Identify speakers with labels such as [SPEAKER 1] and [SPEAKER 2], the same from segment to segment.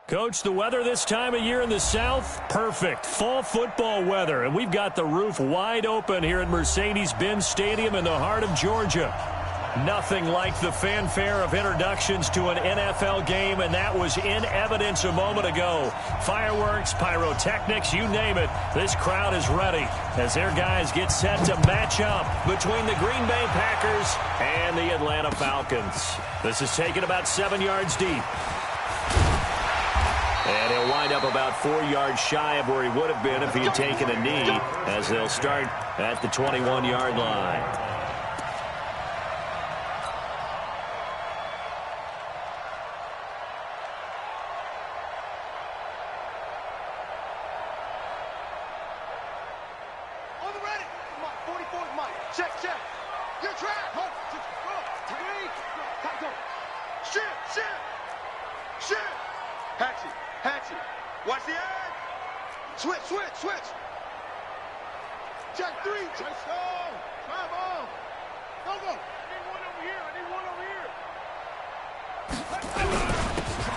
[SPEAKER 1] Coach, the weather this time of year in the South, perfect. Fall football weather, and we've got the roof wide open here at Mercedes-Benz Stadium in the heart of Georgia. Nothing like the fanfare of introductions to an NFL game, and that was in evidence a moment ago. Fireworks, pyrotechnics, you name it. This crowd is ready as their guys get set to match up between the Green Bay Packers and the Atlanta Falcons. This is taken about 7 yards deep. And he'll wind up about 4 yards shy of where he would have been if he had taken a knee, as they'll start at the 21-yard line.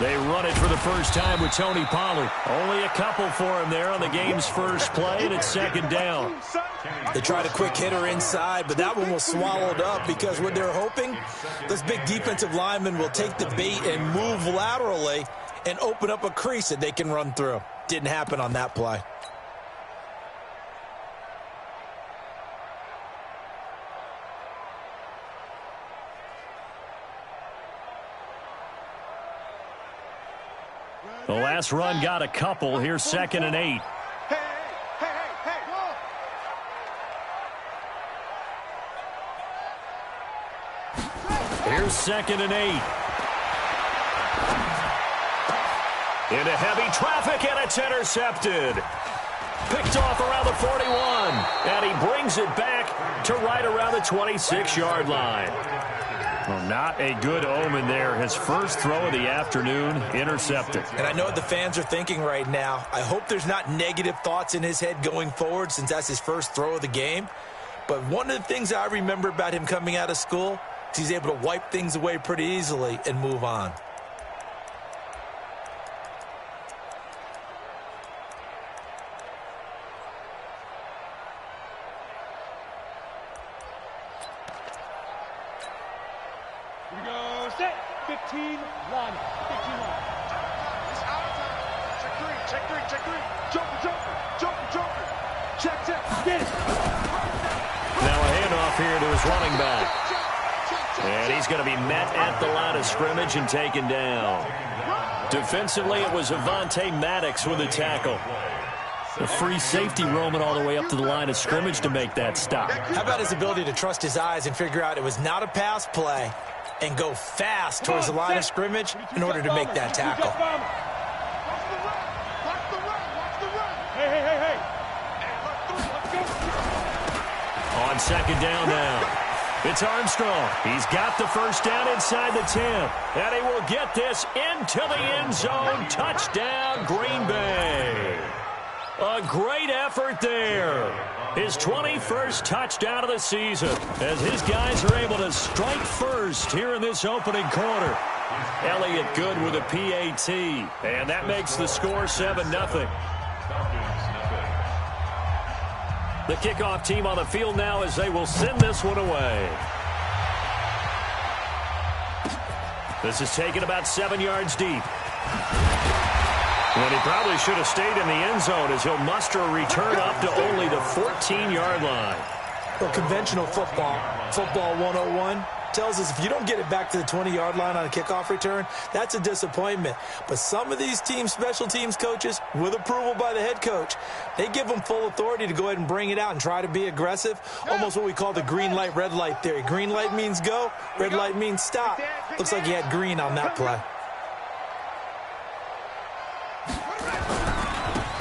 [SPEAKER 1] They run it for the first time with Tony Pollard. Only a couple for him there on the game's first play, and it's second down.
[SPEAKER 2] They tried a quick hitter inside, but that one was swallowed up because what they're hoping, this big defensive lineman will take the bait and move laterally and open up a crease that they can run through. Didn't happen on that play.
[SPEAKER 1] The last run got a couple. Here's 2nd and 8. Here's 2nd and 8. Into heavy traffic, and it's intercepted. Picked off around the 41, and he brings it back to right around the 26-yard line. Well, not a good omen there. His first throw of the afternoon intercepted.
[SPEAKER 2] And I know what the fans are thinking right now. I hope there's not negative thoughts in his head going forward since that's his first throw of the game. But one of the things I remember about him coming out of school is he's able to wipe things away pretty easily and move on.
[SPEAKER 1] Running back. And he's going to be met at the line of scrimmage and taken down. Defensively, it was Avonte Maddox with a tackle. A free safety roaming all the way up to the line of scrimmage to make that stop.
[SPEAKER 2] How about his ability to trust his eyes and figure out it was not a pass play and go fast towards the line of scrimmage in order to make that tackle.
[SPEAKER 1] On second down now. It's Armstrong. He's got the first down inside the 10. And he will get this into the end zone. Touchdown, Green Bay. A great effort there. His 21st touchdown of the season as his guys are able to strike first here in this opening quarter. Elliott good with a PAT. And that makes the score 7-0. The kickoff team on the field now as they will send this one away. This is taken about 7 yards deep. When he probably should have stayed in the end zone as he'll muster a return up to only the 14-yard line.
[SPEAKER 2] Well, conventional football 101, tells us if you don't get it back to the 20-yard line on a kickoff return, that's a disappointment. But some of these teams, special teams coaches, with approval by the head coach, they give them full authority to go ahead and bring it out and try to be aggressive. Almost what we call the green light, red light theory. Green light means go, red light means stop. Looks like he had green on that play.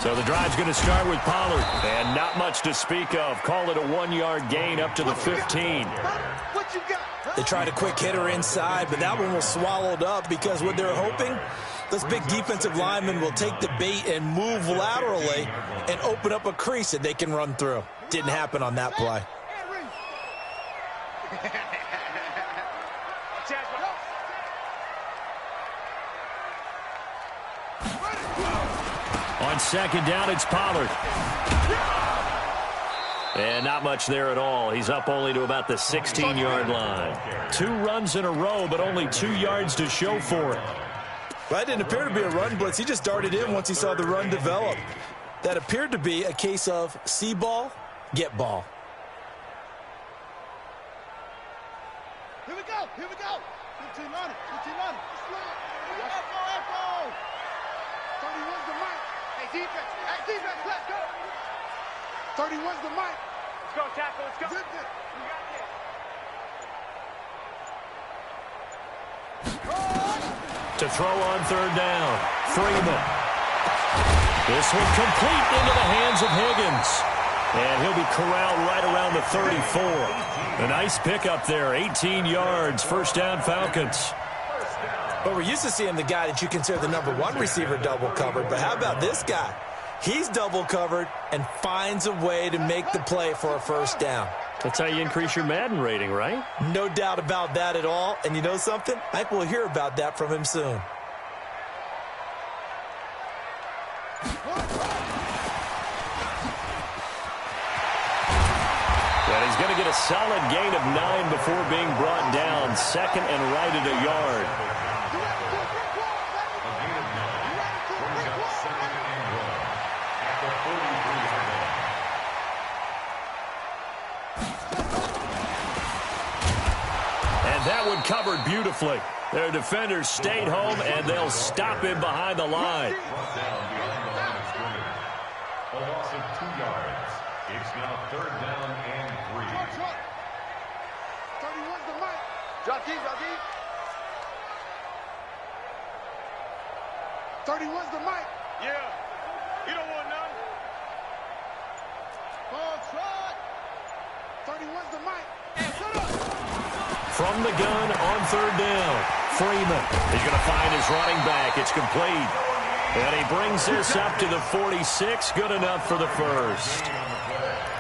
[SPEAKER 1] So the drive's going to start with Pollard, and not much to speak of. Call it a 1-yard gain up to the 15.
[SPEAKER 2] They tried a quick hitter inside, but that one was swallowed up because what they're hoping, this big defensive lineman will take the bait and move laterally and open up a crease that they can run through. Didn't happen on that play.
[SPEAKER 1] On second down, it's Pollard. And not much there at all. He's up only to about the 16-yard line. 2 runs in a row, but only 2 yards to show for it.
[SPEAKER 2] Well, that didn't appear to be a run blitz. He just darted in once he saw the run develop. That appeared to be a case of see ball, get ball.
[SPEAKER 3] Here we go, here we go. 15 on it, 15 on it. Echo. 31's the mic. Hey, defense, let's go. 31's the mic. Let's go, tackle, let's go. You got this.
[SPEAKER 1] To throw on third down, Freeman. This one complete into the hands of Higgins. And he'll be corralled right around the 34. A nice pickup there, 18 yards, first down Falcons.
[SPEAKER 2] But we're used to seeing the guy that you consider the #1 receiver double covered. But how about this guy? He's double covered and finds a way to make the play for a first down.
[SPEAKER 1] That's how you increase your Madden rating, right?
[SPEAKER 2] No doubt about that at all. And you know something? I think we'll hear about that from him soon.
[SPEAKER 1] And he's going to get a solid gain of 9 before being brought down. Second and right at a yard. And that one covered beautifully. Their defenders stayed home, and they'll stop him behind the line.
[SPEAKER 4] A loss of 2 yards. It's now third down and 3.
[SPEAKER 3] 31's the mic. Drop deep, drop deep. 31's the mic. Yeah. You don't want none. Ball trot. 31's the mic. Shut up.
[SPEAKER 1] From the gun on third down, Freeman. He's going to find his running back. It's complete. And he brings this up to the 46. Good enough for the first.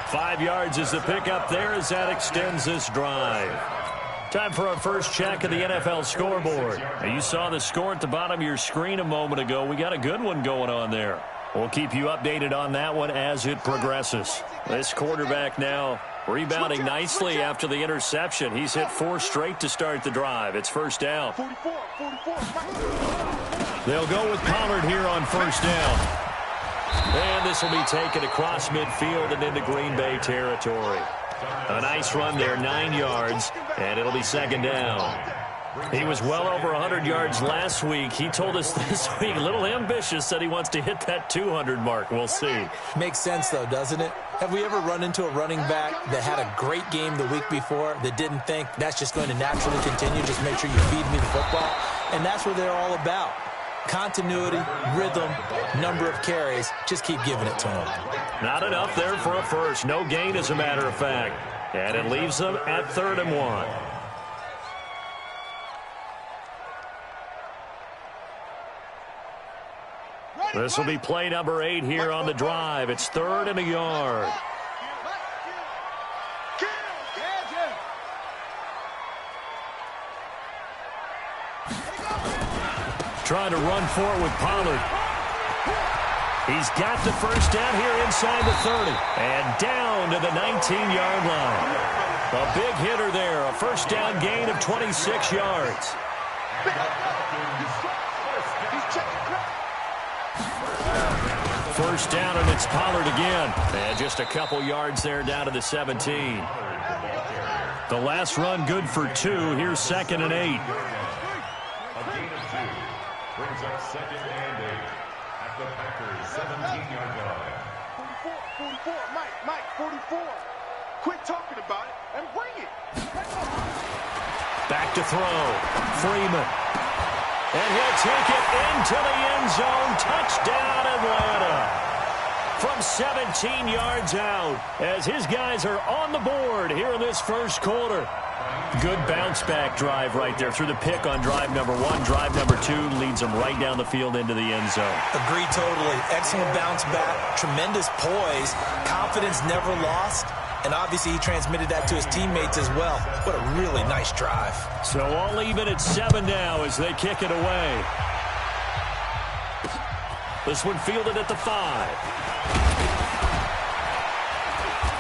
[SPEAKER 1] 5 yards is the pickup there as that extends this drive. Time for our first check of the NFL scoreboard. Now, you saw the score at the bottom of your screen a moment ago. We got a good one going on there. We'll keep you updated on that one as it progresses. This quarterback now rebounding nicely after the interception. He's hit 4 straight to start the drive. It's first down.
[SPEAKER 3] 44.
[SPEAKER 1] They'll go with Pollard here on first down. And this will be taken across midfield and into Green Bay territory. A nice run there, 9 yards, and it'll be second down. He was well over 100 yards last week. He told us this week, a little ambitious, that he wants to hit that 200 mark. We'll see.
[SPEAKER 2] Makes sense, though, doesn't it? Have we ever run into a running back that had a great game the week before that didn't think that's just going to naturally continue, just make sure you feed me the football? And that's what they're all about. Continuity, rhythm, number of carries. Just keep giving it to them.
[SPEAKER 1] Not enough there for a first. No gain, as a matter of fact. And it leaves them at 3rd and 1. This will be play number 8 here on the drive. It's 3rd and a yard. Trying to run for it with Pollard. He's got the first down here inside the 30. And down to the 19-yard line. A big hitter there. A first down gain of 26 yards. First down, and it's Pollard again. And just a couple yards there down to the 17. The last run good for 2. Here's 2nd and 8.
[SPEAKER 4] Brings up 2nd and 8 at the Packers' 17-yard line.
[SPEAKER 3] 44, Mike, 44. Quit talking about it and bring it.
[SPEAKER 1] Back to throw. Freeman. And he'll take it into the end zone. Touchdown, Atlanta. From 17 yards out as his guys are on the board here in this first quarter. Good bounce-back drive right there through the pick on drive number 1. Drive number 2 leads them right down the field into the end zone.
[SPEAKER 2] Agree totally. Excellent bounce back. Tremendous poise. Confidence never lost. And obviously he transmitted that to his teammates as well. What a really nice drive.
[SPEAKER 1] So all even at 7 now as they kick it away. This one fielded at the 5.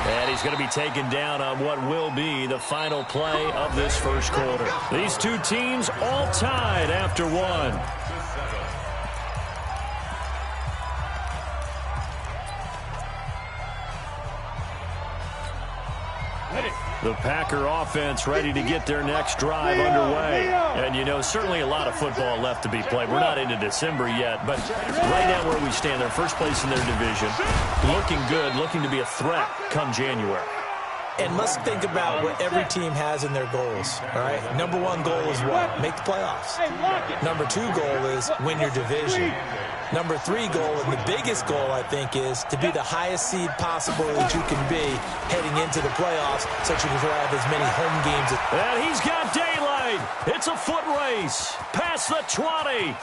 [SPEAKER 1] And he's going to be taken down on what will be the final play of this first quarter. These two teams all tied after one. The Packer offense ready to get their next drive underway. And, you know, certainly a lot of football left to be played. We're not into December yet, but right now where we stand, they're first place in their division. Looking good, looking to be a threat come January.
[SPEAKER 2] And let's think about what every team has in their goals, all right? Number one goal is what? Make the playoffs. Number two goal is win your division. Number three goal, and the biggest goal, I think, is to be the highest seed possible that you can be heading into the playoffs so that you can have as many home games.
[SPEAKER 1] And he's got daylight. It's a foot race. Past the 20.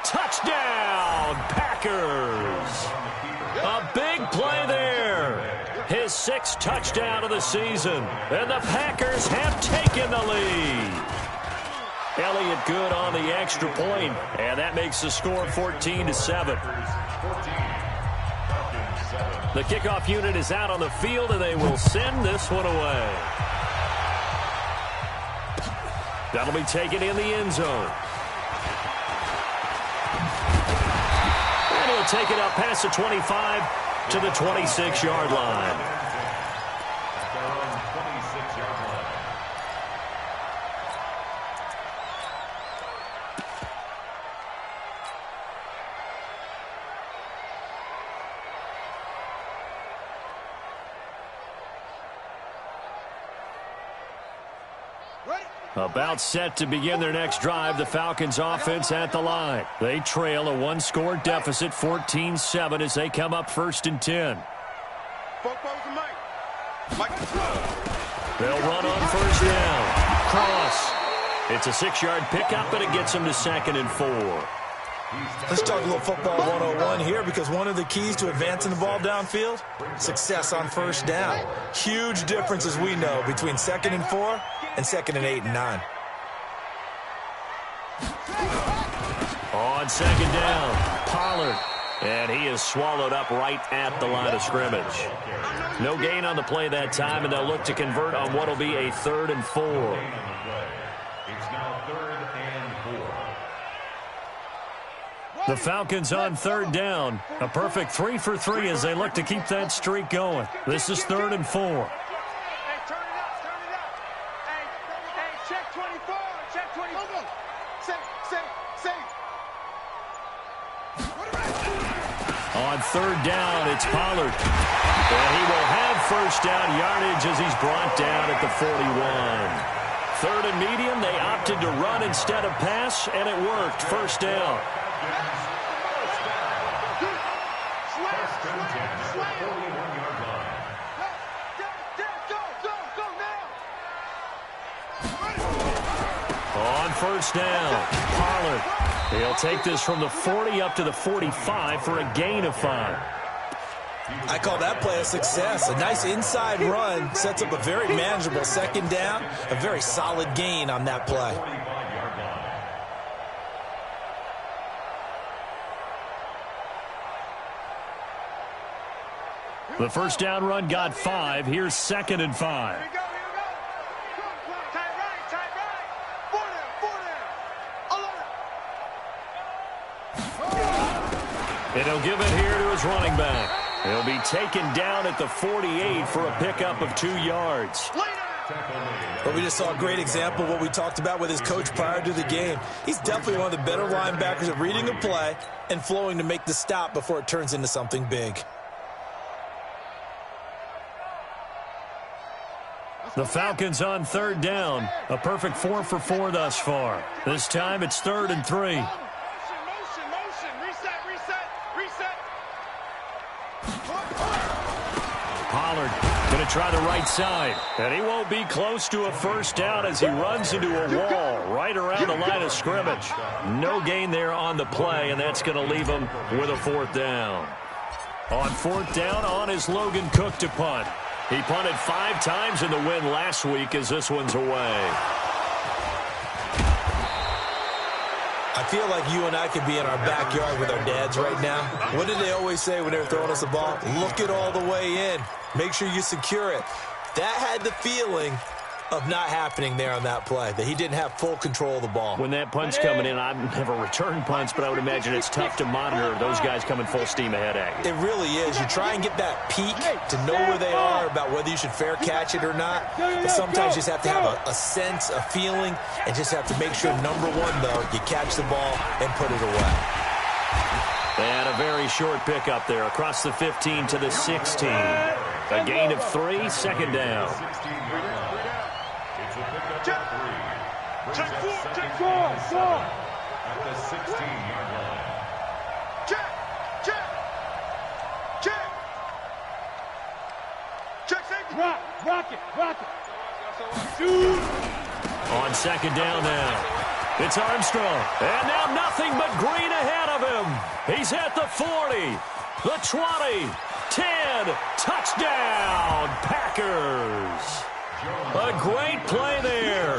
[SPEAKER 1] Touchdown, Packers. A big play there. His 6th touchdown of the season. And the Packers have taken the lead. Elliott good on the extra point, and that makes the score 14-7. The kickoff unit is out on the field, and they will send this one away. That'll be taken in the end zone. And he'll take it up past the 25 to the 26-yard line. About set to begin their next drive, the Falcons offense at the line. They trail a one-score deficit, 14-7, as they come up 1st and 10. They'll run on 1st down. Cross. It's a 6-yard pickup, and it gets them to 2nd and 4.
[SPEAKER 2] Let's talk a little football 101 here, because one of the keys to advancing the ball downfield, success on 1st down. Huge difference, as we know, between 2nd and 4 and 2nd and 8 and 9.
[SPEAKER 1] On 2nd down, Pollard. And he is swallowed up right at the line of scrimmage. No gain on the play that time, and they'll look to convert on what will be a 3rd and 4.
[SPEAKER 4] It's now 3rd and 4.
[SPEAKER 1] The Falcons on 3rd down. A perfect 3 for 3 as they look to keep that streak going. This is 3rd and 4. On 3rd down, it's Pollard. And he will have 1st down yardage as he's brought down at the 41. 3rd and medium, they opted to run instead of pass, and it worked. 1st down. On 1st down, Pollard. He'll take this from the 40 up to the 45 for a gain of 5.
[SPEAKER 2] I call that play a success. A nice inside run sets up a very manageable 2nd down. A very solid gain on that play.
[SPEAKER 1] The 1st down run got 5. Here's 2nd and 5. And he'll give it here to his running back. He'll be taken down at the 48 for a pickup of 2 yards.
[SPEAKER 2] But we just saw a great example of what we talked about with his coach prior to the game. He's definitely one of the better linebackers at reading a play and flowing to make the stop before it turns into something big.
[SPEAKER 1] The Falcons on 3rd down. A perfect 4 for 4 thus far. This time it's 3rd and 3. Pollard going to try the right side. And he won't be close to a 1st down as he runs into a wall right around the line of scrimmage. No gain there on the play, and that's going to leave him with a 4th down. On 4th down, on is Logan Cook to punt. He punted 5 times in the win last week as this one's away.
[SPEAKER 2] I feel like you and I could be in our backyard with our dads right now. What did they always say when they were throwing us the ball? Look it all the way in. Make sure you secure it. That had the feeling of not happening there on that play, that he didn't have full control of the ball.
[SPEAKER 1] When that punch coming in, I've never returned punts, but I would imagine it's tough to monitor those guys coming full steam ahead at you.
[SPEAKER 2] It really is. You try and get that peek to know where they are, about whether you should fair catch it or not. But sometimes you just have to have a sense, a feeling, and just have to make sure, number one, though, you catch the ball and put it away.
[SPEAKER 1] They had a very short pickup there across the 15 to the 16. A gain of 3, second down.
[SPEAKER 3] Check 4.
[SPEAKER 4] At the 16-yard line.
[SPEAKER 3] Check. Check safety. Rock it. Shoot.
[SPEAKER 1] On second down now. It's Armstrong. And now nothing but green ahead of him. He's at the 40, the 20, 10. Touchdown, Packers. A great play there.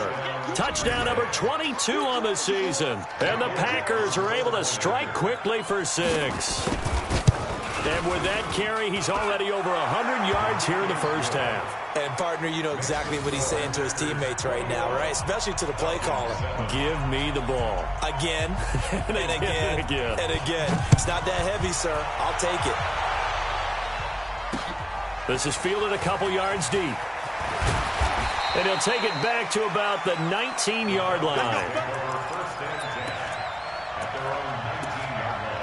[SPEAKER 1] Touchdown number 22 on the season. And the Packers are able to strike quickly for 6. And with that carry, he's already over 100 yards here in the first half.
[SPEAKER 2] And, partner, you know exactly what he's saying to his teammates right now, right? Especially to the play caller.
[SPEAKER 1] Give me the ball.
[SPEAKER 2] Again, and again, and again. It's not that heavy, sir. I'll take it.
[SPEAKER 1] This is fielded a couple yards deep. And he'll take it back to about the 19-yard line.
[SPEAKER 4] First and 10 at their own 19-yard line.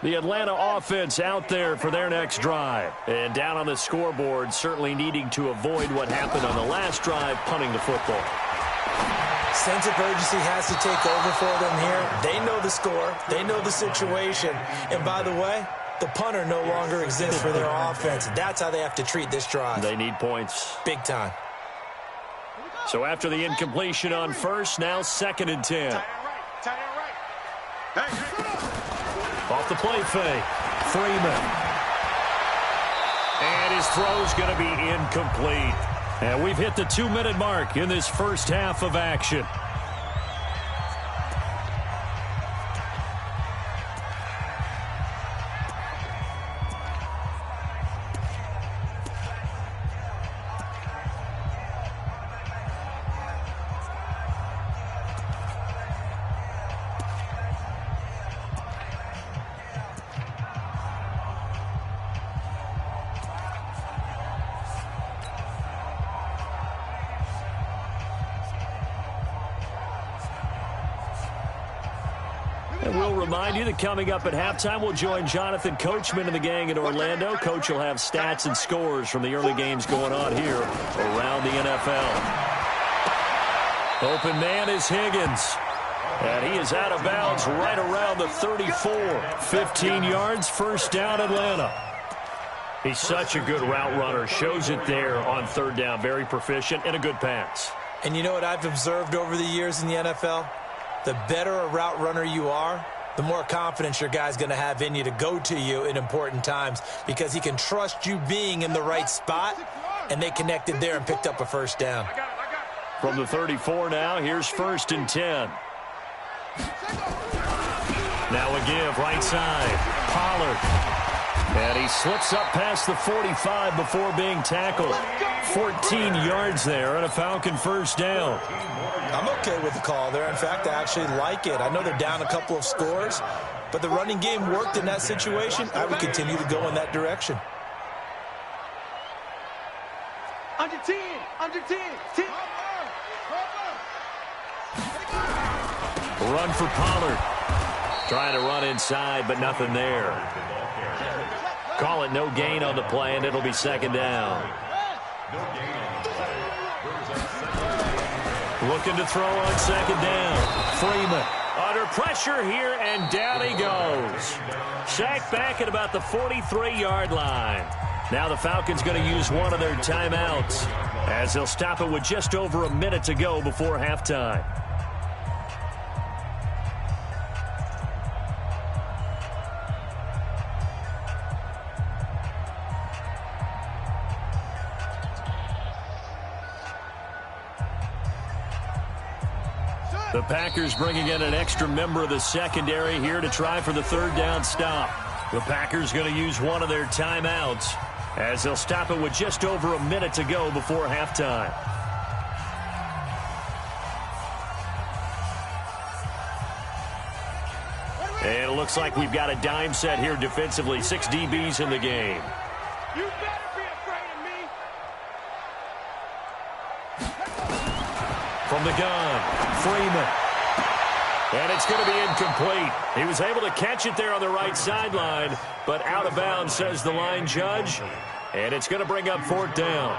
[SPEAKER 1] The Atlanta offense out there for their next drive. And down on the scoreboard, certainly needing to avoid what happened on the last drive, punting the football.
[SPEAKER 2] Sense of urgency has to take over for them here. They know the score. They know the situation. And by the way, the punter no longer exists for their offense. That's how they have to treat this drive.
[SPEAKER 1] They need points.
[SPEAKER 2] Big time.
[SPEAKER 1] So after the incompletion on first, now second and 10.
[SPEAKER 3] Tight end right. Hey.
[SPEAKER 1] Off the play fake, Freeman. And his throw's going to be incomplete. And we've hit the 2-minute mark in this first half of action. And we'll remind you that coming up at halftime, we'll join Jonathan Coachman and the gang in Orlando. Coach will have stats and scores from the early games going on here around the NFL. Open man is Higgins. And he is out of bounds right around the 34. 15 yards, first down, Atlanta. He's such a good route runner. Shows it there on third down. Very proficient and a good pass.
[SPEAKER 2] And you know what I've observed over the years in the NFL? The better a route runner you are, the more confidence your guy's going to have in you to go to you in important times, because he can trust you being in the right spot, and they connected there and picked up a first down.
[SPEAKER 1] From the 34 now, here's first and 10. Now a give, right side, Pollard. And he slips up past the 45 before being tackled. 14 yards there and a Falcon first down.
[SPEAKER 2] I'm okay with the call there. In fact, I actually like it. I know they're down a couple of scores, but the running game worked in that situation. I would continue to go in that direction.
[SPEAKER 3] Under 10. 10.
[SPEAKER 1] Run for Pollard. Trying to run inside, but nothing there. Call it no gain on the play, and it'll be second down. Looking to throw on second down. Freeman under pressure here, and down he goes. Sacked back at about the 43-yard line. Now the Falcons going to use one of their timeouts as they'll stop it with just over a minute to go before halftime. The Packers bringing in an extra member of the secondary here to try for the third down stop. The Packers going to use one of their timeouts as they'll stop it with just over a minute to go before halftime. And it looks like we've got a dime set here defensively. 6 DBs in the game.
[SPEAKER 3] You better be afraid of me.
[SPEAKER 1] From the gun, Freeman. And it's going to be incomplete. He was able to catch it there on the right sideline, but out of bounds, says the line judge. And it's going to bring up fourth down.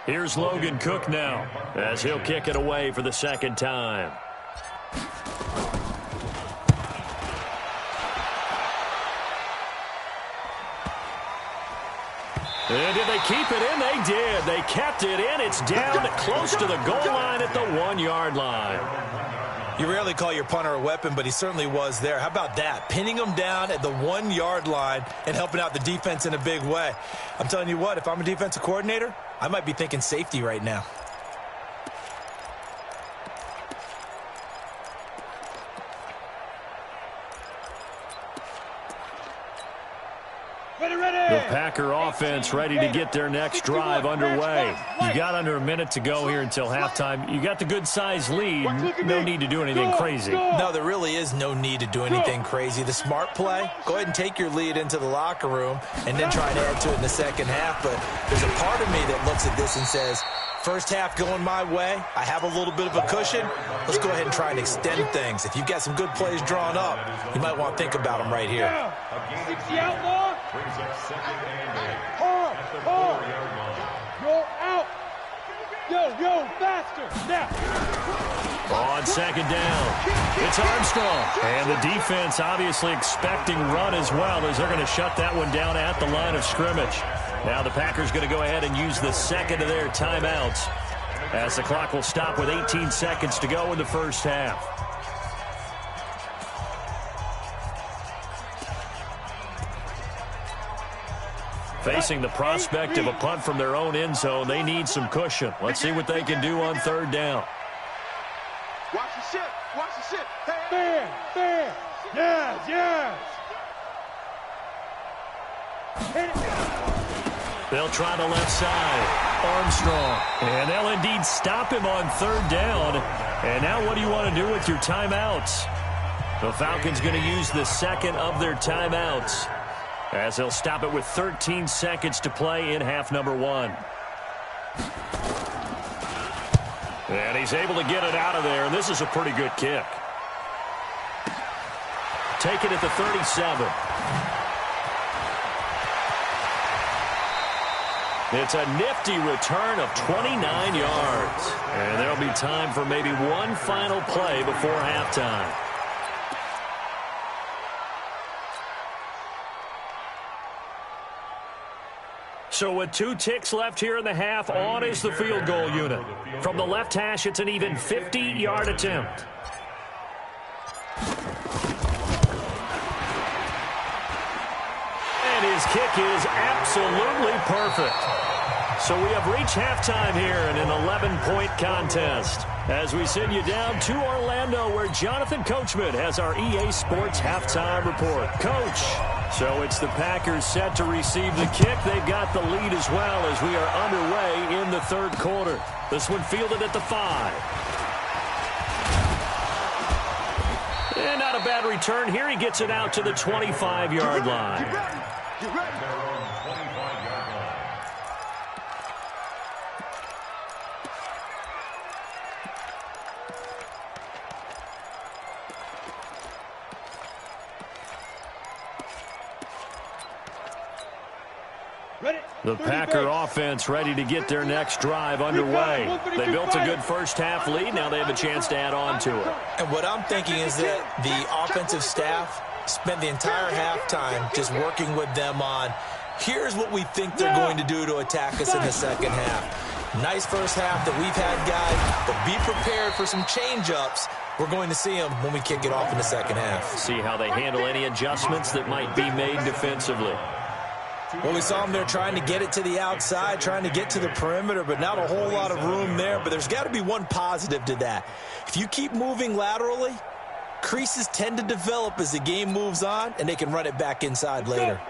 [SPEAKER 1] Here's Logan Cook now as he'll kick it away for the second time. And did they keep it in? They did. They kept it in. It's down close to the goal line at the 1-yard line.
[SPEAKER 2] You rarely call your punter a weapon, but he certainly was there. How about that? Pinning him down at the 1-yard line and helping out the defense in a big way. I'm telling you what, if I'm a defensive coordinator, I might be thinking safety right now.
[SPEAKER 1] The Packer offense ready to get their next drive underway. You got under a minute to go here until halftime. You got the good-sized lead. No need to do anything crazy.
[SPEAKER 2] No, there really is no need to do anything crazy. The smart play, go ahead and take your lead into the locker room and then try to add to it in the second half. But there's a part of me that looks at this and says, first half going my way, I have a little bit of a cushion. Let's go ahead and try and extend things. If you've got some good plays drawn up, you might want to think about them right here.
[SPEAKER 3] 60 outlaw.
[SPEAKER 4] Brings up second and 8
[SPEAKER 3] Hard,
[SPEAKER 4] at the
[SPEAKER 3] hard.
[SPEAKER 4] 4-yard line.
[SPEAKER 3] Go out. Yo, faster. Now.
[SPEAKER 1] On second down, it's Armstrong. And the defense obviously expecting run as well as they're going to shut that one down at the line of scrimmage. Now the Packers going to go ahead and use the second of their timeouts as the clock will stop with 18 seconds to go in the first half. Facing the prospect of a punt from their own end zone, they need some cushion. Let's see what they can do on third down.
[SPEAKER 3] Watch the ship. Watch the ship. Fair. Yes. Hit it.
[SPEAKER 1] They'll try the left side. Armstrong. And they'll indeed stop him on third down. And now what do you want to do with your timeouts? The Falcons going to use the second of their timeouts as they'll stop it with 13 seconds to play in half number 1. And he's able to get it out of there, and this is a pretty good kick. Take it at the 37. It's a nifty return of 29 yards. And there'll be time for maybe one final play before halftime. So with 2 ticks left here in the half, on is the field goal unit. From the left hash, it's an even 50-yard attempt. And his kick is absolutely perfect. So we have reached halftime here in an 11-point contest. As we send you down to Orlando, where Jonathan Coachman has our EA Sports halftime report. Coach, so it's the Packers set to receive the kick. They've got the lead as well as we are underway in the third quarter. This one fielded at the 5. And not a bad return here. He gets it out to the 25-yard line.
[SPEAKER 3] Get ready.
[SPEAKER 1] The Packer offense ready to get their next drive underway. They built a good first half lead. Now they have a chance to add on to it.
[SPEAKER 2] And what I'm thinking is that the offensive staff spent the entire halftime just working with them on, here's what we think they're going to do to attack us in the second half. Nice first half that we've had, guys, but be prepared for some change-ups. We're going to see them when we kick it off in the second half.
[SPEAKER 1] See how they handle any adjustments that might be made defensively.
[SPEAKER 2] Well, we saw them there trying to get it to the outside, trying to get to the perimeter, but not a whole lot of room there. But there's got to be one positive to that. If you keep moving laterally, creases tend to develop as the game moves on, and they can run it back inside later.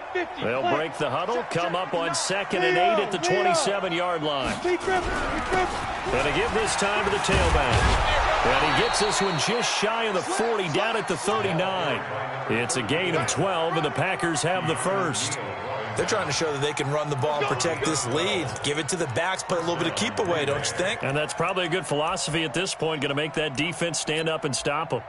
[SPEAKER 1] They'll break the huddle, come up on 2nd and 8 at the 27-yard line. And to give this time to the tailback. And he gets this one just shy of the 40, down at the 39. It's a gain of 12, and the Packers have the first.
[SPEAKER 2] They're trying to show that they can run the ball and protect this lead. Give it to the backs, play a little bit of keep away, don't you think?
[SPEAKER 1] And that's probably a good philosophy at this point, going to make that defense stand up and stop them.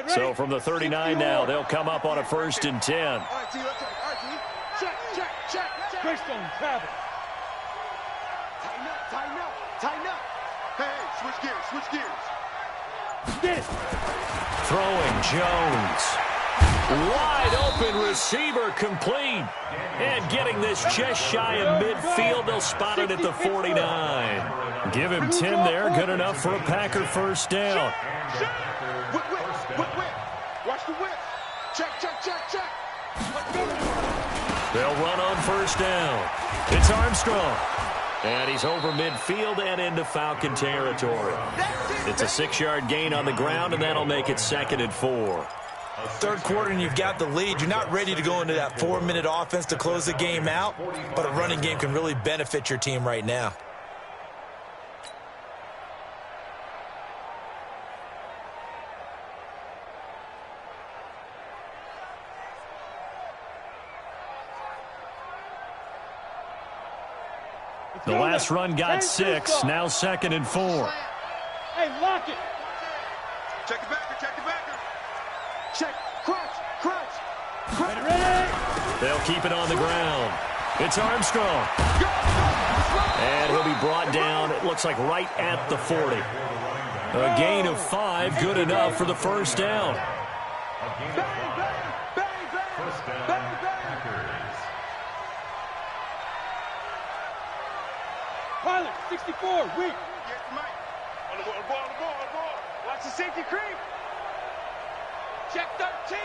[SPEAKER 1] So from the 39 now, they'll come up on a 1st and 10.
[SPEAKER 3] All right, T, let's check. Greystone, grab it. Tighten up. Hey, switch gears.
[SPEAKER 5] Get it.
[SPEAKER 1] Throwing Jones. Wide open receiver complete. And getting this just shy of midfield, they'll spot it at the 49. Give him 10 there, good enough for a Packer first down.
[SPEAKER 3] Whip. Watch the whip. Check.
[SPEAKER 1] They'll run on first down. It's Armstrong. And he's over midfield and into Falcon territory. It's a 6-yard gain on the ground, and that'll make it 2nd and 4.
[SPEAKER 2] Third quarter and you've got the lead. You're not ready to go into that 4-minute offense to close the game out, but a running game can really benefit your team right now.
[SPEAKER 1] The last run got 6, now 2nd and 4.
[SPEAKER 5] Hey, lock it.
[SPEAKER 3] Check the backer. Check, crunch.
[SPEAKER 5] Ready.
[SPEAKER 1] They'll keep it on the ground. It's Armstrong. And he'll be brought down, it looks like right at the 40. A gain of 5, good enough for the first down.
[SPEAKER 5] Pilot, 64, weak.
[SPEAKER 3] Yes, Mike. On the ball. Watch the safety creep. Check 13.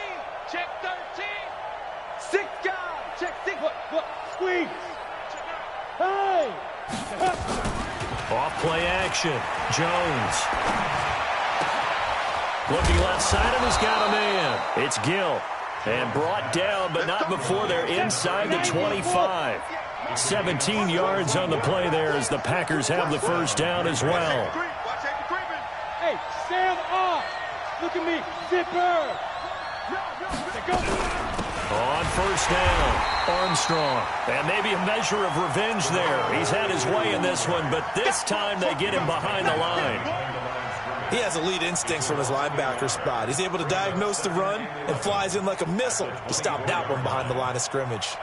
[SPEAKER 3] 6 guys. Check 6.
[SPEAKER 5] Look, squeeze. Hey.
[SPEAKER 1] Off play action. Jones. Looking left side, and he's got a man. It's Gill. And brought down, but not before they're inside the 25. 17 yards on the play there as the Packers have the first down as well.
[SPEAKER 5] Hey, Sam off. Look at me. Zipper.
[SPEAKER 1] On first down, Armstrong. And maybe a measure of revenge there. He's had his way in this one, but this time they get him behind the line.
[SPEAKER 2] He has elite instincts from his linebacker spot. He's able to diagnose the run and flies in like a missile to stop that one behind the line of scrimmage.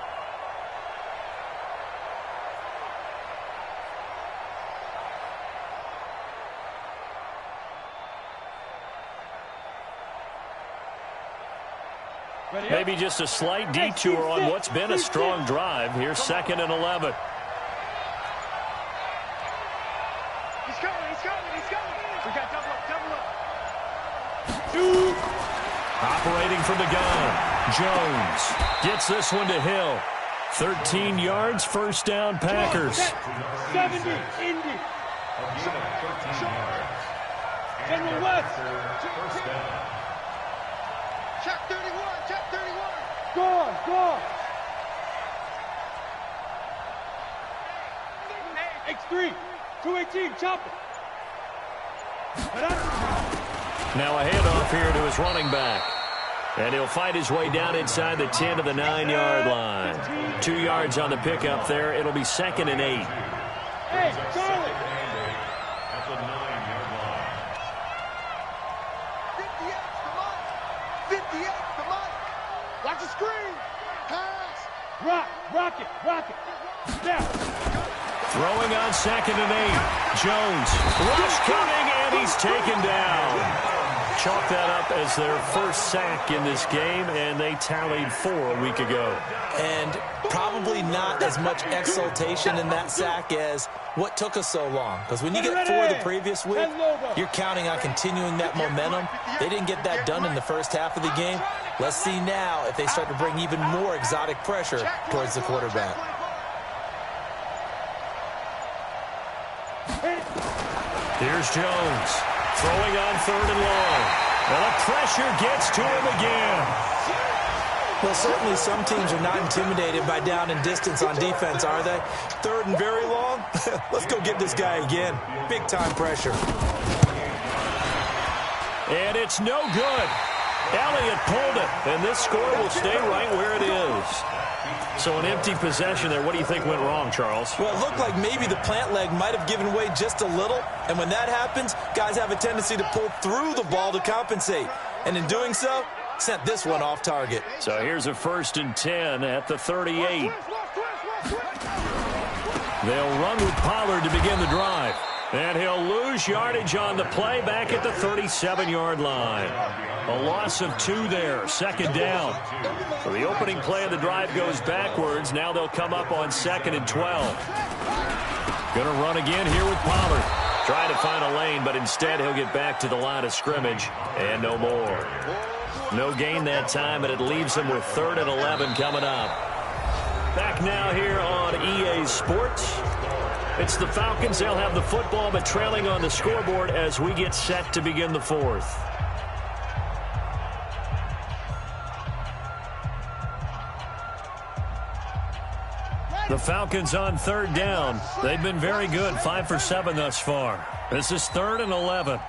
[SPEAKER 1] Maybe just a slight detour on what's been a strong drive. Here's 2nd and 11.
[SPEAKER 3] He's coming. We got double up.
[SPEAKER 1] Operating from the gun. Jones gets this one to Hill. 13 yards, first down, Packers.
[SPEAKER 5] 70, Indy. General West.
[SPEAKER 4] First down.
[SPEAKER 3] Check 31.
[SPEAKER 5] Gone. X3, 218, chopper.
[SPEAKER 1] Now a handoff here to his running back. And he'll fight his way down inside the 10 to the 9-yard line. 2 yards on the pickup there. It'll be 2nd and 8.
[SPEAKER 5] Hey, Charlie.
[SPEAKER 4] At the 9-yard line.
[SPEAKER 3] 58, come on. Catch a screen. Pass.
[SPEAKER 5] Rock it. Now.
[SPEAKER 1] Throwing on 2nd and 8. Jones. Rush coming, and he's taken down. Chalk that up as their first sack in this game, and they tallied 4 a week ago.
[SPEAKER 2] And probably not as much exultation in that sack as what took us so long. Because when you get 4 the previous week, you're counting on continuing that momentum. They didn't get that done in the first half of the game. Let's see now if they start to bring even more exotic pressure towards the quarterback.
[SPEAKER 1] Here's Jones. Throwing on 3rd and long. And the pressure gets to him again.
[SPEAKER 2] Well, certainly some teams are not intimidated by down and distance on defense, are they? 3rd and very long? Let's go get this guy again. Big-time pressure.
[SPEAKER 1] And it's no good. Elliott pulled it, and this score will stay right where it is. So an empty possession there. What do you think went wrong, Charles?
[SPEAKER 2] Well, it looked like maybe the plant leg might have given way just a little. And when that happens, guys have a tendency to pull through the ball to compensate. And in doing so, sent this one off target.
[SPEAKER 1] So here's a 1st and 10 at the 38. They'll run with Pollard to begin the drive. And he'll lose yardage on the play back at the 37-yard line. A loss of 2 there, 2nd down. So the opening play of the drive goes backwards. Now they'll come up on 2nd and 12. Gonna run again here with Pollard. Trying to find a lane, but instead he'll get back to the line of scrimmage. And no more. No gain that time, and it leaves them with 3rd and 11 coming up. Back now here on EA Sports. It's the Falcons. They'll have the football, but trailing on the scoreboard as we get set to begin the 4th. The Falcons on 3rd down. They've been very good, 5 for 7 thus far. This is 3rd and 11.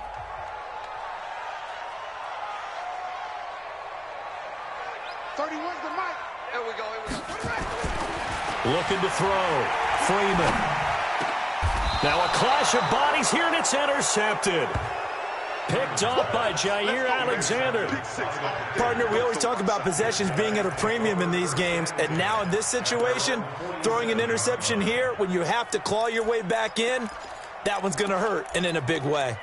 [SPEAKER 1] Looking to throw. Freeman. Now a clash of bodies here, and it's intercepted. Picked off by Jair Alexander.
[SPEAKER 2] Partner, we always talk about possessions being at a premium in these games, and now in this situation, throwing an interception here when you have to claw your way back in, that one's going to hurt, and in a big way.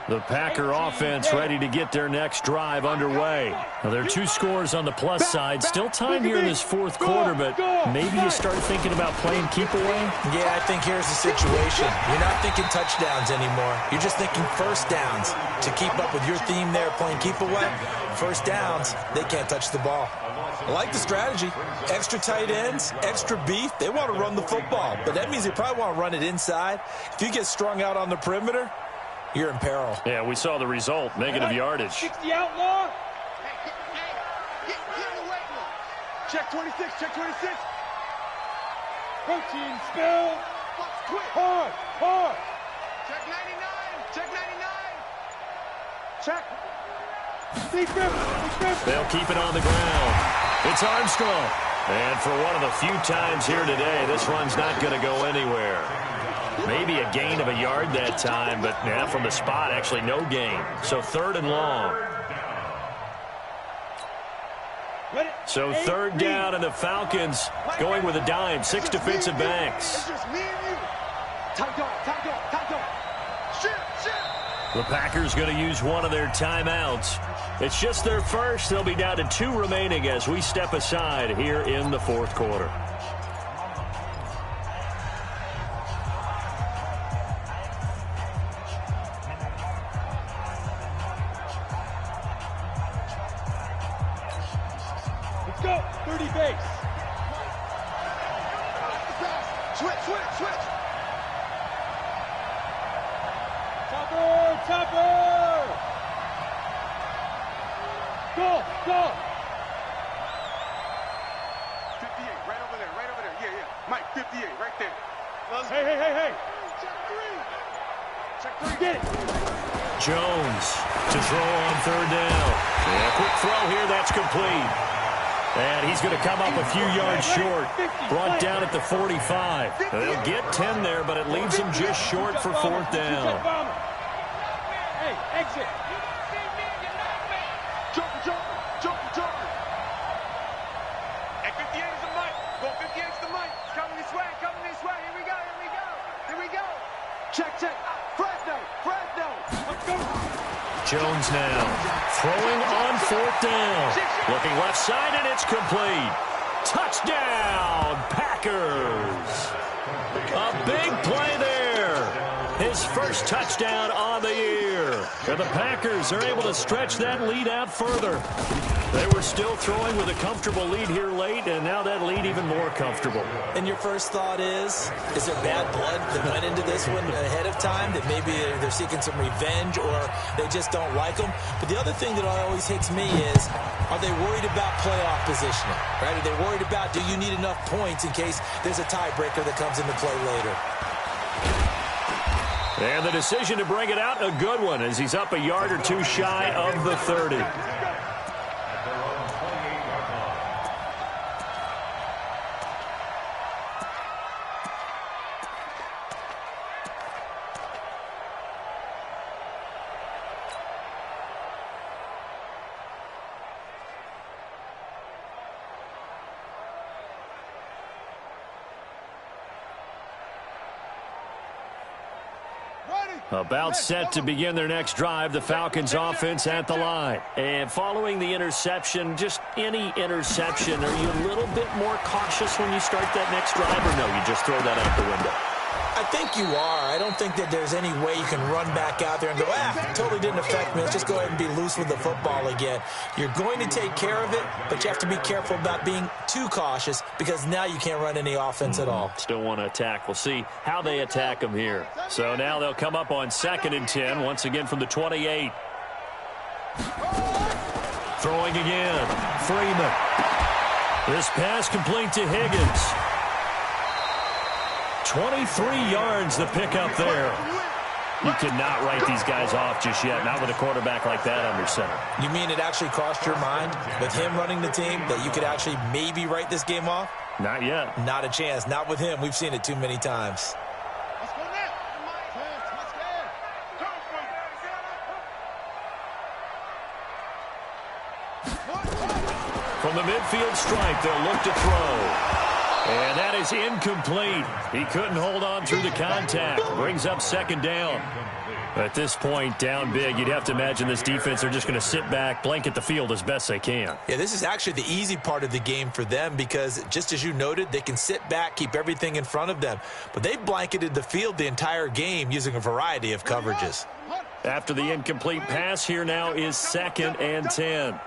[SPEAKER 1] The Packer offense ready to get their next drive underway. Now, there are 2 scores on the plus side. Still time here in this 4th quarter, but maybe you start thinking about playing keep away?
[SPEAKER 2] Yeah, I think here's the situation. You're not thinking touchdowns anymore. You're just thinking 1st downs. To keep up with your theme there, playing keep away, 1st downs, they can't touch the ball. I like the strategy. Extra tight ends, extra beef. They want to run the football, but that means they probably want to run it inside. If you get strung out on the perimeter, you're in peril.
[SPEAKER 1] Yeah, we saw the result. Negative yardage.
[SPEAKER 5] 60 outlaw.
[SPEAKER 3] Get the weight room. Check 26. Check 26.
[SPEAKER 5] Protein spill.
[SPEAKER 3] Box quick.
[SPEAKER 5] Hard.
[SPEAKER 3] Check 99. Check 99. Check.
[SPEAKER 5] Defense.
[SPEAKER 1] They'll keep it on the ground. It's Armstrong. And for one of the few times here today, this run's not going to go anywhere. Maybe a gain of a yard that time, but yeah, from the spot, actually no gain. So 3rd and long. So 3rd down, and the Falcons going with a dime. 6 defensive backs.
[SPEAKER 3] It's just me and you. Time go. Shit.
[SPEAKER 1] The Packers going to use one of their timeouts. It's just their first. They'll be down to 2 remaining as we step aside here in the 4th quarter.
[SPEAKER 5] Go. 30 base.
[SPEAKER 3] Switch.
[SPEAKER 5] Topper. Go.
[SPEAKER 3] 58, right over there. Yeah. Mike, 58, right there.
[SPEAKER 5] Hey.
[SPEAKER 3] Check 3.
[SPEAKER 5] Get it.
[SPEAKER 1] Jones to throw on 3rd down. Yeah, quick throw here. That's complete. And he's going to come up a few yards short. Brought down at the 45. They'll get 10 there, but it leaves them just short for 4th down.
[SPEAKER 5] Hey, exit.
[SPEAKER 3] Jump.
[SPEAKER 1] Jones now. Throwing on 4th down. Looking left side, and it's complete. Touchdown, Packers. A big play there. His first touchdown on the year. And the Packers are able to stretch that lead out further. They were still throwing with a comfortable lead here late, and now that lead even more comfortable.
[SPEAKER 2] And your first thought is there bad blood that went into this one ahead of time, that maybe they're seeking some revenge or they just don't like them? But the other thing that always hits me is, are they worried about playoff positioning? Right? Are they worried about, do you need enough points in case there's a tiebreaker that comes into play later?
[SPEAKER 1] And the decision to bring it out, a good one, as he's up a yard or two shy of the 30. About set to begin their next drive, the Falcons offense at the line. And following the interception, just any interception, are you a little bit more cautious when you start that next drive, or no, you just throw that out the window?
[SPEAKER 2] I think you are. I don't think that there's any way you can run back out there and go, totally didn't affect me. Let's just go ahead and be loose with the football again. You're going to take care of it, but you have to be careful about being too cautious because now you can't run any offense at all.
[SPEAKER 1] Still want to attack. We'll see how they attack them here. So now they'll come up on 2nd and 10, once again from the 28. Throwing again. Freeman. This pass complete to Higgins. 23 yards the pickup there. You cannot write these guys off just yet, not with a quarterback like that under center.
[SPEAKER 2] You mean it actually crossed your mind with him running the team that you could actually maybe write this game off?
[SPEAKER 1] Not yet.
[SPEAKER 2] Not a chance. Not with him. We've seen it too many times.
[SPEAKER 1] From the midfield stripe, they'll look to throw. And that is incomplete. He couldn't hold on through the contact. Brings up 2nd down. At this point, down big, you'd have to imagine this defense are just going to sit back, blanket the field as best they can.
[SPEAKER 2] Yeah, this is actually the easy part of the game for them because, just as you noted, they can sit back, keep everything in front of them. But they've blanketed the field the entire game using a variety of coverages.
[SPEAKER 1] After the incomplete pass, here now is 2nd and 10.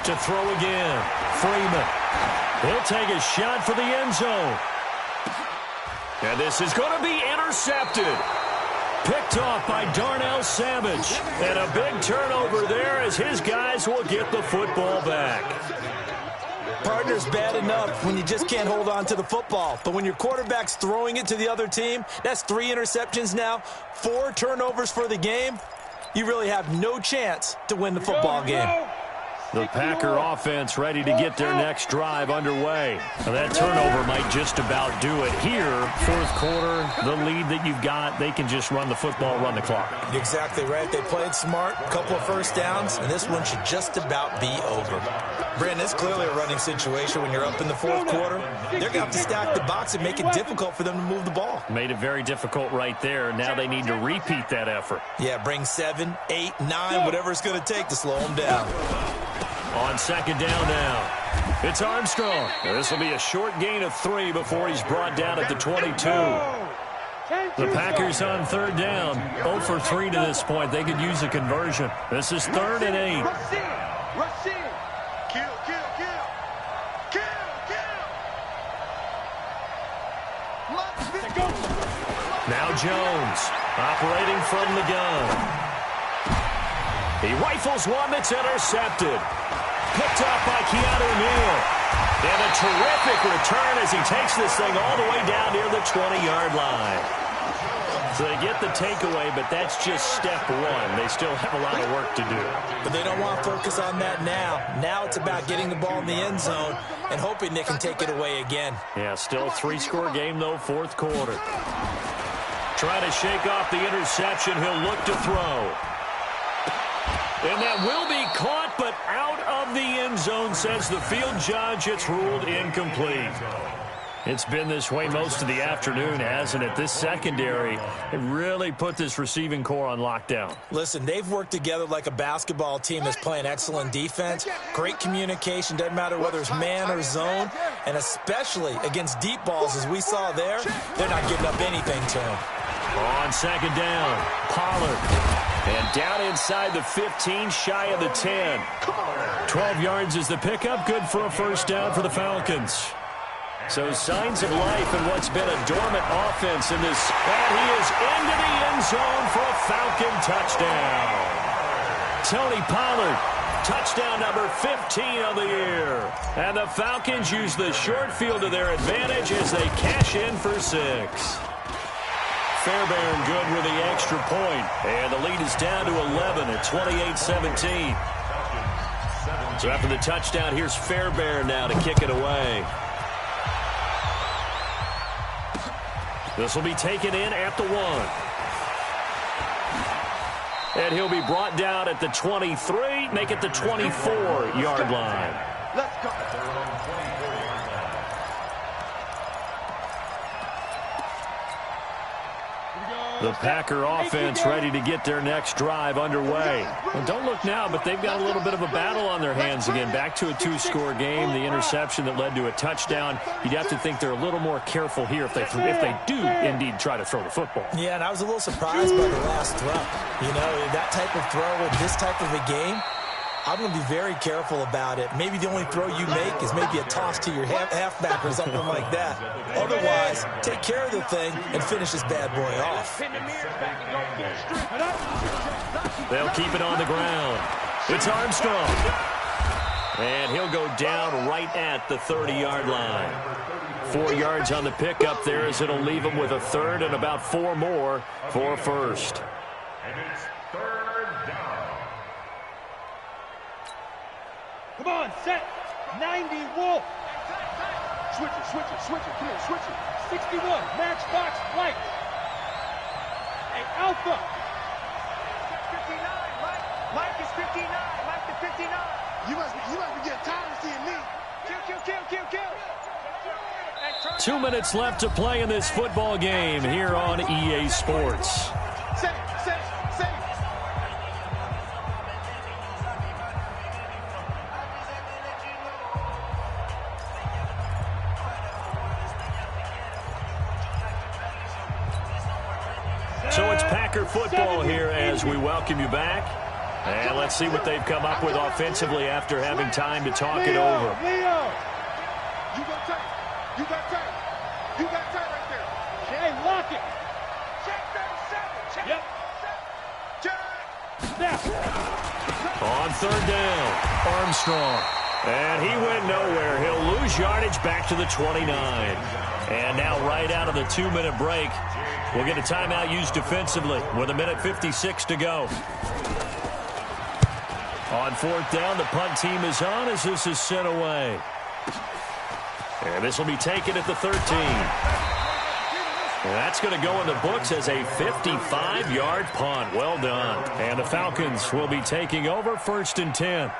[SPEAKER 1] To throw again. Freeman. He'll take a shot for the end zone. And this is going to be intercepted. Picked off by Darnell Savage. And a big turnover there as his guys will get the football back.
[SPEAKER 2] Partner's bad enough when you just can't hold on to the football. But when your quarterback's throwing it to the other team, that's 3 interceptions now, 4 turnovers for the game. You really have no chance to win the football game.
[SPEAKER 1] The Packer offense ready to get their next drive underway. Now that turnover might just about do it here. 4th quarter, the lead that you've got, they can just run the football, run the clock.
[SPEAKER 2] Exactly right. They played smart, a couple of first downs, and this one should just about be over. Brandon, it's clearly a running situation when you're up in the 4th quarter. They're going to have to stack the box and make it difficult for them to move the ball.
[SPEAKER 1] Made it very difficult right there. Now they need to repeat that effort.
[SPEAKER 2] Yeah, bring 7, 8, 9, whatever it's going to take to slow them down.
[SPEAKER 1] On 2nd down now. It's Armstrong. This will be a short gain of 3 before he's brought down at the 22. The Packers on 3rd down. 0 for 3 to this point. They could use a conversion. This is 3rd and 8.
[SPEAKER 3] Rush in. Kill.
[SPEAKER 1] Now Jones operating from the gun. He rifles one that's intercepted. Picked up by Keanu Neal. And a terrific return as he takes this thing all the way down near the 20-yard line. So they get the takeaway, but that's just step 1. They still have a lot of work to do.
[SPEAKER 2] But they don't want to focus on that now. Now it's about getting the ball in the end zone and hoping they can take it away again.
[SPEAKER 1] Yeah, still a 3-score game, though, 4th quarter. Trying to shake off the interception. He'll look to throw. And that will be caught, but out of the end zone, says the field judge. It's ruled incomplete. It's been this way most of the afternoon, hasn't it? This secondary really put this receiving core on lockdown.
[SPEAKER 2] Listen, they've worked together like a basketball team that's playing excellent defense. Great communication, doesn't matter whether it's man or zone. And especially against deep balls, as we saw there, they're not giving up anything to them.
[SPEAKER 1] On second down, Pollard. And down inside the 15, shy of the 10. 12 yards is the pickup, good for a first down for the Falcons. So signs of life in what's been a dormant offense in this. And he is into the end zone for a Falcon touchdown. Tony Pollard, touchdown number 15 of the year. And the Falcons use the short field to their advantage as they cash in for 6. Fairbairn good with the extra point. And the lead is down to 11 at 28-17. So after the touchdown, here's Fairbairn now to kick it away. This will be taken in at the 1. And he'll be brought down at the 23, make it the 24-yard line.
[SPEAKER 3] Let's go.
[SPEAKER 1] The Packer offense ready to get their next drive underway. Well, don't look now, but they've got a little bit of a battle on their hands again. Back to a 2-score game. The interception that led to a touchdown. You'd have to think they're a little more careful here if they do indeed try to throw the football.
[SPEAKER 2] Yeah, and I was a little surprised by the last throw. You know, that type of throw in this type of a game, I'm going to be very careful about it. Maybe the only throw you make is maybe a toss to your halfback or something like that. Otherwise, take care of the thing and finish this bad boy off.
[SPEAKER 1] They'll keep it on the ground. It's Armstrong. And he'll go down right at the 30-yard line. 4 yards on the pickup there as it'll leave him with a third and about 4 more for first.
[SPEAKER 4] And it's third down.
[SPEAKER 5] Come on, set. 90, Wolf.
[SPEAKER 3] Switch it, switch it, switch it. Come here, switch it.
[SPEAKER 5] 61, Matchbox, White. Hey, Alpha.
[SPEAKER 3] 59, Mike. Mike is 59. Mike the 59. You must be getting tired of seeing me. Kill.
[SPEAKER 1] 2 minutes left to play in this football game here on EA Sports.
[SPEAKER 3] Say.
[SPEAKER 1] So it's Packer football here as we welcome you back. And let's see what they've come up with offensively after having time to talk it over.
[SPEAKER 5] Leo.
[SPEAKER 3] You got tight. You got tight right there.
[SPEAKER 5] Hey, lock it.
[SPEAKER 3] Check 37. Check.
[SPEAKER 5] Yep.
[SPEAKER 3] Check.
[SPEAKER 5] Snap.
[SPEAKER 1] On third down, Armstrong. And he went nowhere. He'll lose yardage back to the 29. And now right out of the 2-minute break, we'll get a timeout used defensively with 1:56 to go. On fourth down, the punt team is on as this is sent away. And this will be taken at the 13. And that's going to go in the books as a 55-yard punt. Well done. And the Falcons will be taking over 1st and 10.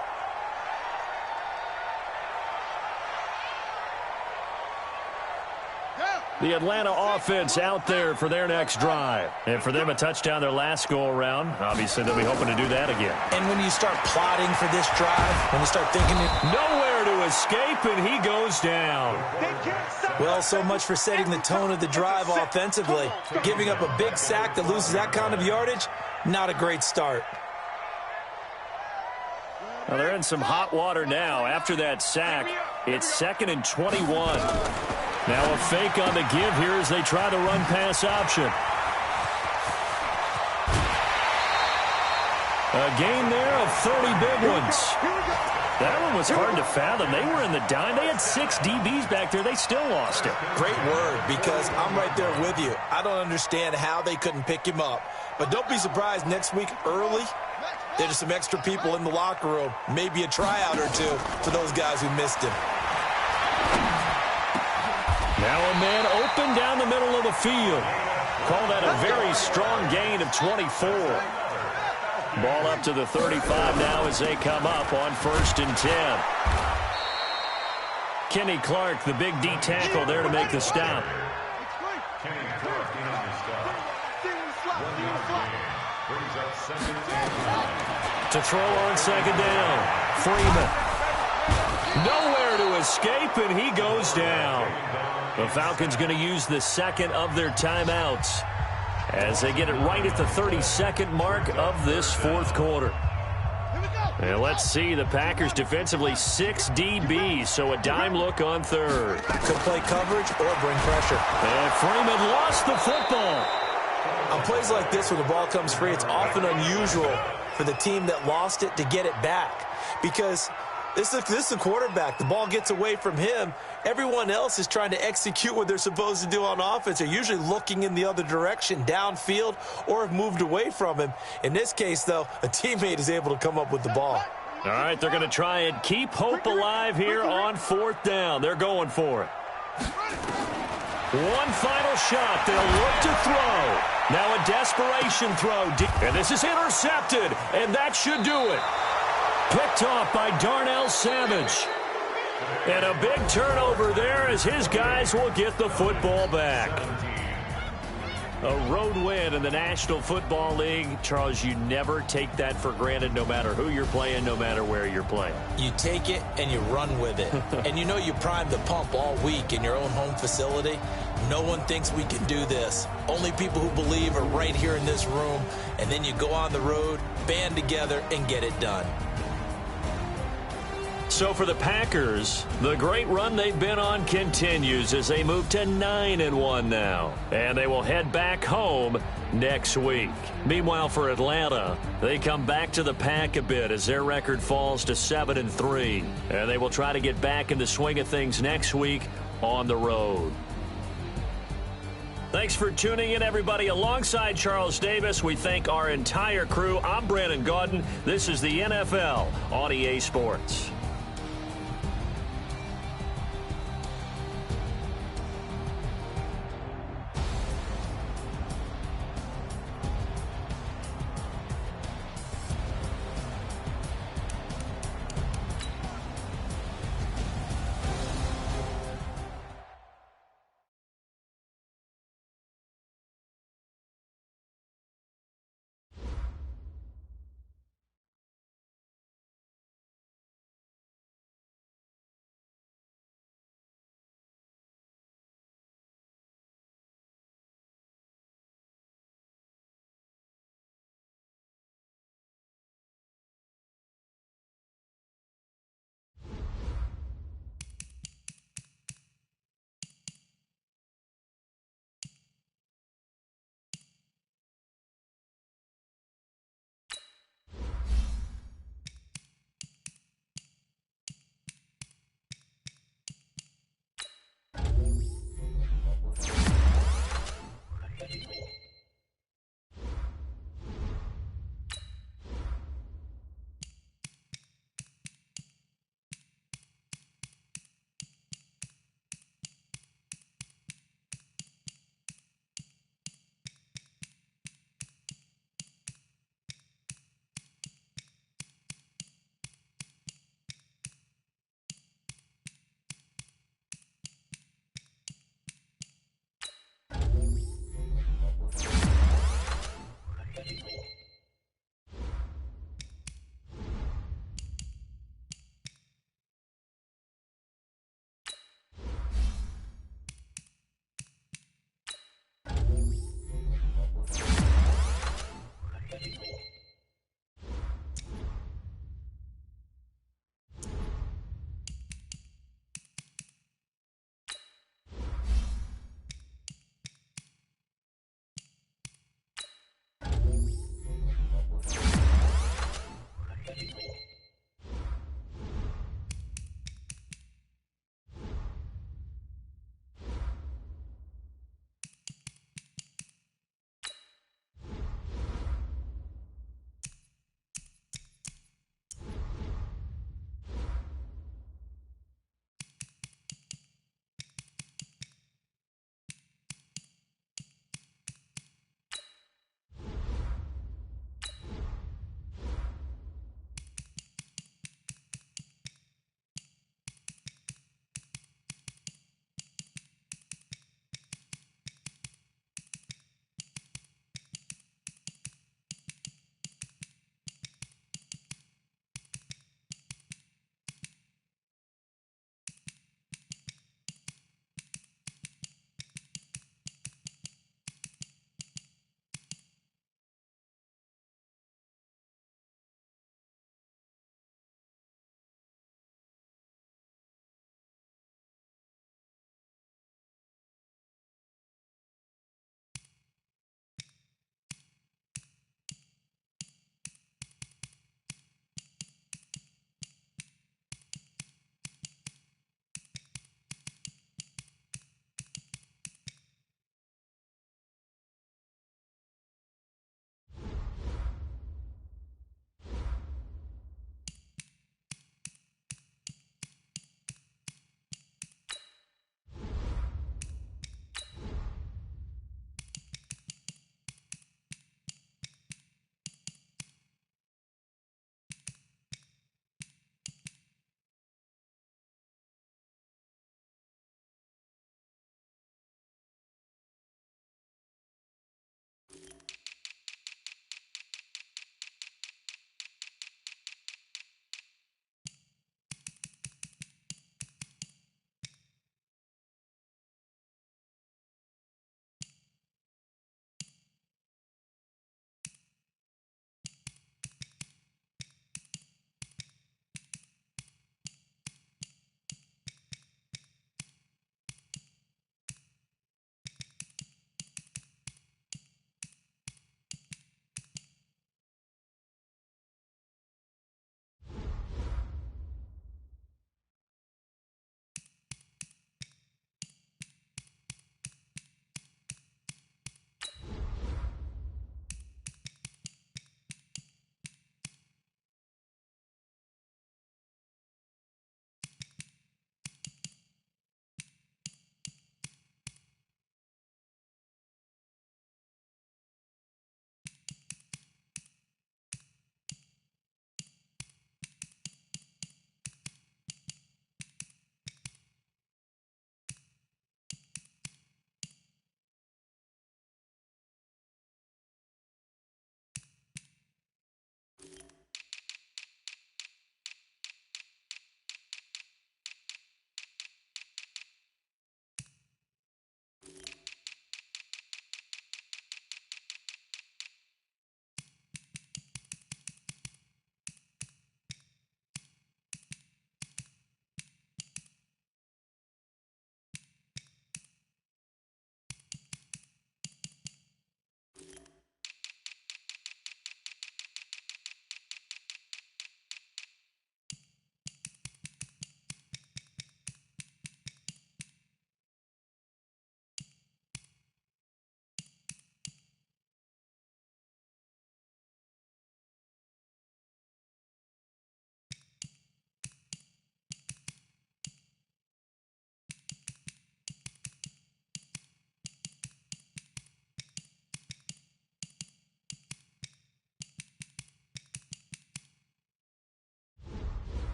[SPEAKER 1] The Atlanta offense out there for their next drive. And for them, a touchdown their last go-around. Obviously, they'll be hoping to do that again.
[SPEAKER 2] And when you start plotting for this drive, when you start thinking
[SPEAKER 1] Nowhere to escape, and he goes down.
[SPEAKER 2] well, so much for setting the tone of the drive offensively. Giving up a big sack that loses that kind of yardage, not a great start.
[SPEAKER 1] Well, they're in some hot water now. After that sack, it's 2nd and 21. Now a fake on the give here as they try the run-pass option. A gain there of 30 big ones. That one was hard to fathom. They were in the dime. They had 6 DBs back there. They still lost it.
[SPEAKER 2] Great word, because I'm right there with you. I don't understand how they couldn't pick him up. But don't be surprised next week early, there's some extra people in the locker room. Maybe a tryout or two for those guys who missed him.
[SPEAKER 1] Now a man open down the middle of the field. Call that a very strong gain of 24. Ball up to the 35 now as they come up on 1st and 10. Kenny Clark, the big D tackle there to make the stop.
[SPEAKER 4] Kenny Clark in on the stop. 1 yard gain. Brings up second and 9.
[SPEAKER 1] To throw on second down. Freeman. Nowhere to escape, and he goes down. The Falcons going to use the second of their timeouts as they get it right at the 32nd mark of this fourth quarter. And let's see, the Packers defensively 6 DBs, so a dime look on third.
[SPEAKER 2] Could play coverage or bring pressure.
[SPEAKER 1] And Freeman lost the football.
[SPEAKER 2] On plays like this where the ball comes free, it's often unusual for the team that lost it to get it back. Because this is a quarterback. The ball gets away from him. Everyone else is trying to execute what they're supposed to do on offense. They're usually looking in the other direction, downfield, or have moved away from him. In this case, though, a teammate is able to come up with the ball.
[SPEAKER 1] All right, they're going to try and keep hope alive here on fourth down. They're going for it. One final shot. They'll look to throw. Now a desperation throw. And this is intercepted, and that should do it. Picked off by Darnell Savage. And a big turnover there as his guys will get the football back. A road win in the National Football League. Charles, you never take that for granted no matter who you're playing, no matter where you're playing.
[SPEAKER 2] You take it and you run with it. And you know you primed the pump all week in your own home facility. No one thinks we can do this. Only people who believe are right here in this room. And then you go on the road, band together, and get it done.
[SPEAKER 1] So for the Packers, the great run they've been on continues as they move to 9-1 now. And they will head back home next week. Meanwhile, for Atlanta, they come back to the pack a bit as their record falls to 7-3. And they will try to get back in the swing of things next week on the road. Thanks for tuning in, everybody. Alongside Charles Davis, we thank our entire crew. I'm Brandon Gaudin. This is the NFL on EA Sports.